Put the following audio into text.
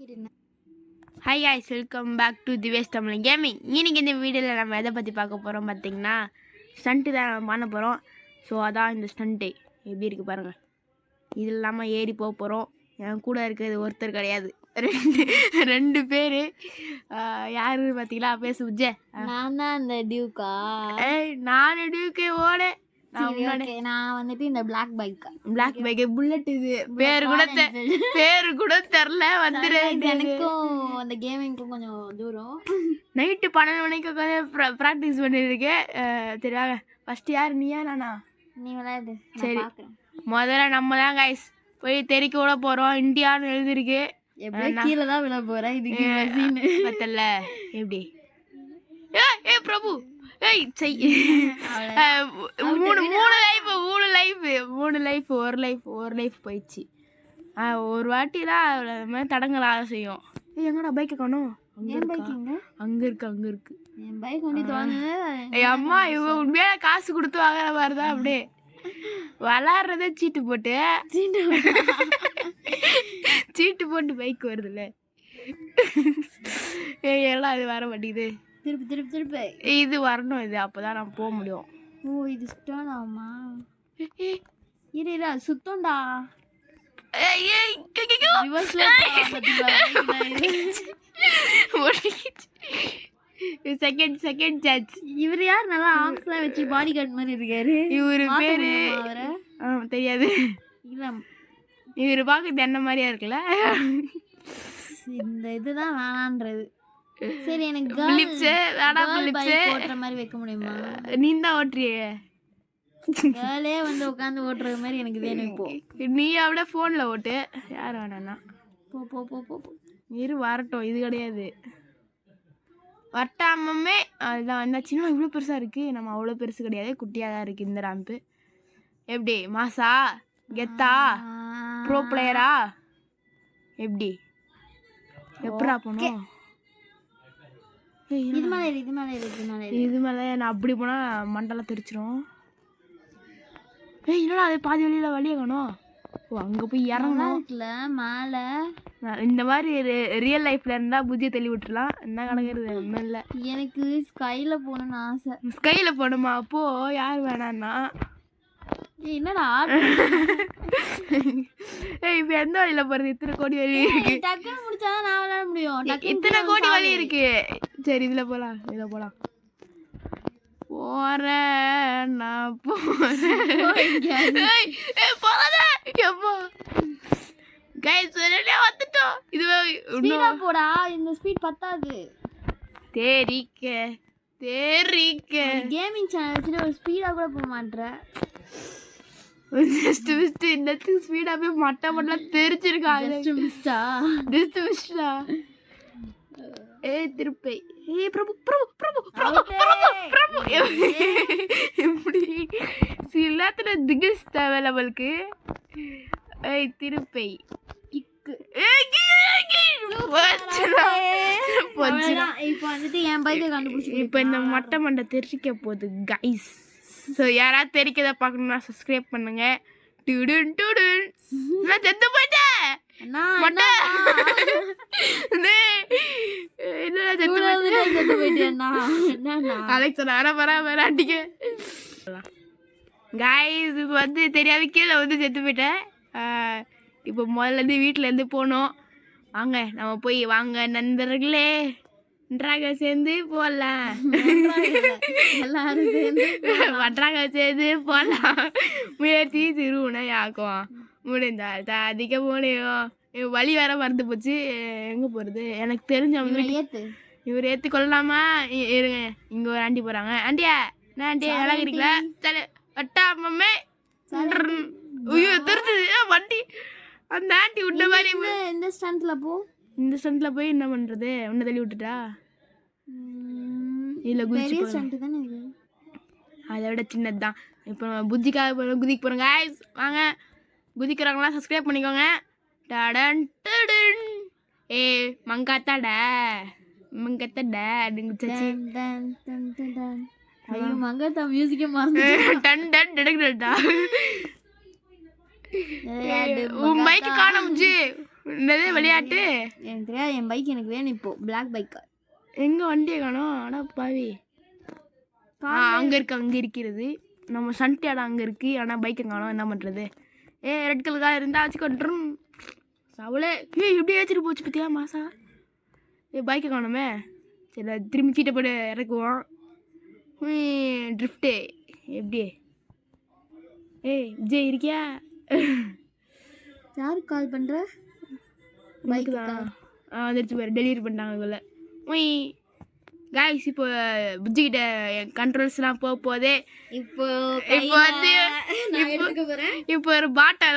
Hi guys, welcome back to Divesh Tamil Gaming. இன்னைக்கு இந்த வீடியோவில் நம்ம எதை பற்றி பார்க்க போகிறோம் பார்த்தீங்கன்னா ஸ்டண்ட்டு தான் நம்ம பண்ண போகிறோம். ஸோ அதான் இந்த ஸ்டண்ட்டு எப்படி இருக்குது பாருங்கள். இது இல்லாமல் ஏறி போக போகிறோம். என் கூட இருக்கிறது ஒருத்தர் கிடையாது, ரெண்டு பேர். யாருன்னு பார்த்தீங்களா? பேசு உஜ்ஜே. நான் தான் அந்த டியூக்கா. நான் டியூக்கே ஓட. நான் வந்துட்டு இந்த பிளாக் பைக் புல்லட். இது பேரு கூட தெரியல. வந்துரு. எனக்கும் அந்த கேமிங்க்கும் கொஞ்சம் தூரம். நைட்டு 12 மணிக்கு உட்காந்து ப்ராக்டிஸ் பண்ணியிருக்கேன். சரியா? ஃபர்ஸ்ட் யார், நீயா நானா? நீ விளையாடு. சரி, முதல்ல நம்ம தான் கைஸ் போய் தெறிக்க விட போகிறோம். இந்தியான்னு எழுதிருக்கு. கீழே தான் விழ போகிறேன். இதுக்கு பத்தல எப்படி? ஏ பிரபு, ஏய் செய். ஒரு லைஃப் போயிடுச்சு. ஒரு வாட்டி தான் தடங்களாக செய்யும். எங்கடா பைக்கை காணோம்? அங்க இருக்கு. என் பைக் கொண்டு தோணுது. அம்மா இவ உண்மையா காசு கொடுத்து வாங்குற மாதிரி தான். அப்படியே விளாடுறதே சீட்டு போட்டு பைக் வருதுல்ல. எல்லாம் அது வர மாட்டேங்குது. திருப்பி இது வரணும். இது அப்பதான் நான் போக முடியும். ஓ, இது சுத்தம்டாமா? இரு சுத்தம்டா. Second chance. இவர் யார்? நல்லா ஆம்ஸ்லாம் வச்சு பாடி கார்டு மாதிரி இருக்காரு. இவரு பேரு தெரியாது. இவரு பார்க்க என்ன மாதிரியா இருக்குல்ல. இந்த இதுதான் வேணான்றது. சரி, எனக்கு ஓட்டுற மாதிரி வைக்க முடியுமா? நீ தான் ஓட்டுறியே. கேர்ளே வந்து உட்காந்து ஓட்டுறது மாதிரி எனக்கு வேணும். இப்போ நீ அப்படியே ஃபோனில் ஓட்டு. யார் வேணாண்ணா? போ இரு வரட்டும். இது கிடையாது, வட்டாமே. அதுதான் வந்தாச்சுன்னா இவ்வளோ பெருசாக இருக்குது. நம்ம அவ்வளோ பெருசு கிடையாது, குட்டியாக தான் இருக்குது இந்த ரேம்ப்பு. எப்படி மாசா கெத்தா ப்ரோ பிளேயரா? எப்படி எப்படா போனோம்? இது மேலே நான் அப்படி போனால் மண்டலம் தெரிச்சிரும். இல்லைடா, அது பாதி வழியே காணும். ஓ, அங்கே போய் இறங்கணும் மேலே. இந்த மாதிரி ரியல் லைஃப்ல இருந்தால் புத்தியை தள்ளி விட்டுலாம். என்ன கிடக்கிறது ஒன்றும் இல்லை. எனக்கு ஸ்கைல போகணும்னு ஆசை. ஸ்கைல போகணுமா? அப்போ யார் வேணான்னா? என்னடா இப்போ எந்த வழியில் போகிறது? இத்தனை கோடி வழி இருக்கு. டக்குன்னு முடிச்சாதான் நான் விளையாட முடியும். இத்தனை கோடி வழி இருக்கு. சரி, இதில் போகலாம். போறேன் நான் வந்துட்டோம். இதுவே போடா, இந்த ஸ்பீட் பத்தாது. தேரிக்க கேமிங் சேனல் ஒரு ஸ்பீடா கூட போக மாட்டேன். இன்னத்துக்கு ஸ்பீடா போய் மட்டலாம் தெரிச்சிருக்காங்க. திருப்பை. பிரபு எப்படி சிலத்துல திகிஸ் தேவை லெவலுக்கு. திருப்பை இப்போ வந்துட்டு என் பைக்கை கண்டுபிடிச்சி இப்போ இந்த மட்டை மண்டை தெரிக்க போகுது கைஸ். ஸோ யாராவது தெரிக்கதை பார்க்கணும்னா சப்ஸ்கிரைப் பண்ணுங்க. நான் செத்து போயிட்டேன். கைஸ் இப்போ வந்து தெரியாத கீழே வந்து செத்து போயிட்டேன். இப்போ முதல்லேருந்து வீட்டிலேருந்து போனோம். வாங்க நம்ம போய் வாங்க நண்பர்களே, ஒன்றாக சேர்ந்து போடலாம். எல்லாரும் சேர்ந்து ஒன்றாக சேர்ந்து போடலாம். முயற்சி திருவுணையாக்கும், முடிந்தால் அதிக முடியும். வழி வேற மறந்து போச்சு. எங்கே போகிறது எனக்கு தெரிஞ்சவங்க. இவர் ஏற்றுக்கொள்ளலாமா? இருங்க, இங்கே ஒரு ஆண்டி போகிறாங்க. ஆண்டியா என்ன ஆண்டியா நல்லா இருக்கீங்களா? சரி வட்டாமே தெரிஞ்சது வண்டி. அந்த ஆண்டி விட்ட மாதிரி இந்த ஸ்டண்ட்ல போய் என்ன பண்ணுறது? ஒன்று தள்ளி விட்டுட்டா இல்லை குதிச்சு. அதை விட சின்னது தான். இப்போ நம்ம புத்திக்காக குதிக்க போகிறோங்க. வாங்க, குதிக்கிறவங்களாம் சப்ஸ்கிரைப் பண்ணிக்கோங்க. மங்காத்தாடா குச்சாச்சு. மங்காத்தா மியூசிக்கே மறந்து உன் மைக்கு காணோம். என்னது விளையாட்டு? எனக்கு தெரியாது, என் பைக் எனக்கு வேணும் இப்போ, பிளாக் பைக். எங்கே வண்டியை காணோம்? அடா பாவி. அங்கே இருக்கு, அங்கே இருக்கிறது. நம்ம சன்ட்டு இடம் அங்கே இருக்குது, ஆனால் பைக்கை காணோம். என்ன பண்ணுறது? ரெட் கலர் கார் இருந்தால் வச்சு கொண்டுரும் சவுளே. இப்படி ஏற்றிட்டு போச்சு பற்றியா மாசா? பைக்கை காணோமே. சரி திரும்பி சீட்டை போட்டு இறக்குவோம். ட்ரிஃப்ட்டு எப்படி? விஜய் இருக்கியா? யாருக்கு கால் பண்ணுற? பைக்கு தான் வந்துடுச்சு பாரு, டெலிவரி பண்ணிட்டாங்க அதுக்குள்ள. காய்ஸ் இப்போ புஜ்ஜிக்கிட்ட கண்ட்ரோல்ஸ்லாம் போக போதே. இப்போ வந்து இப்போ ஒரு பாட்டை